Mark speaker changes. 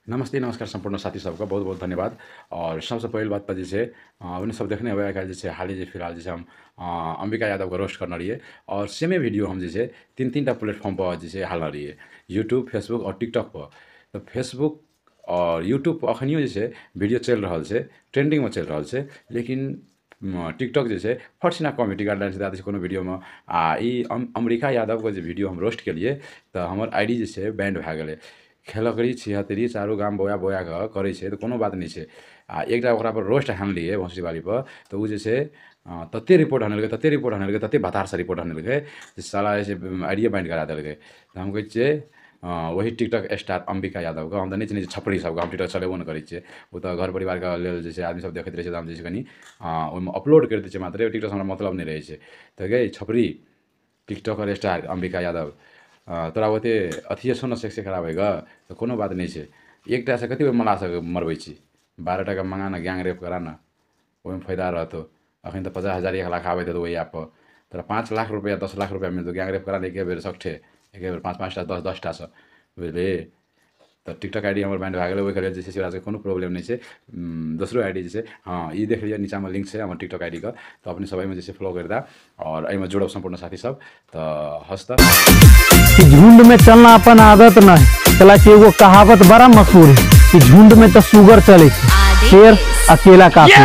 Speaker 1: नमस्ते नमस्कार संपूर्ण साथी सबका बहुत बहुत धन्यवाद। और सबसे पहले बात पर जैसे अपने सब देखने हुए जैसे हाल ही फिलहाल जैसे हम अंबिका यादव को रोस्ट करना रही है और सेमे वीडियो हम जैसे तीन टा प्लेटफॉर्म पर जैसे हालना रही है, यूट्यूब, फेसबुक और टिकटॉक पर। तो फेसबुक और यूट्यूब पर अखनियो जैसे वीडियो चल रहा है, ट्रेंडिंग में चल रहा है, लेकिन टिकटॉक जैसे फटसिना कॉमेडी गाइडलाइन से कोनो वीडियो में अंबिका यादव को जो वीडियो हम रोस्ट के लिए तो हमार आईडी जैसे बैंड भए गए। खेलकड़ी छिहत्तरी चारू गाम बोया बोया करे छे तो कोनो बात नहीं है। एकटा ओकरा पर रोस्ट हानलिए भोसड़ी वाली पर तो वो जैसे तते रिपोर्ट हानलकै तते भतार से रिपोर्ट हानलकै साला ऐसे आइडिया बाइंड करा देलकै। तो हम कहै वही टिकटॉक स्टार अंबिका यादव का हम तो नहीं चिन्ह छपरी सबका हम टिकटॉक चलेबो नहीं करै वो तो घर परिवार का लेल जैसे आदमी सब देखते रहे हम जैसे कनी अपलोड कर दै मात्र टिकटॉक हमरा मतलब नहीं रहे। तो गई छपरी टिकटॉकर स्टार अंबिका यादव तोरा ओते अथिए सुन सेक्स खराब होगा तो कोनो बात नहीं है। एकटा से कति मला से मरबै छी 12 टका मंगा ना गैंग रेप करा ना ओहिमे फायदा रहतो। अखन तो 50,000 1 लाख आबे तो वही ऐप पर तोरा 5 लाख रुपया 10 लाख रुपया मिलतो गैंग रेप करा एक बेर सकठे एक बेर 5-5 टा 10-10 टा से बुझले। तो टिकटॉक आईडी हमारे बैंड भाग गए वही जैसे से कोनो प्रॉब्लम नहीं है। दूसरो आईडी जैसे हाँ ये देख लीजिए नीचा में लिंक है हमारे टिकटॉक आईडी का तो अपने सब में जैसे फॉलो कर दा और एहिमे जुड़ब संपूर्ण साथी सब तो हंसता।
Speaker 2: झुंड में चलना अपन आदत नहीं चला कि एगो कहावत बड़ा मशहूर है कि झुंड में तो सुगर चले शेर अकेला काफी।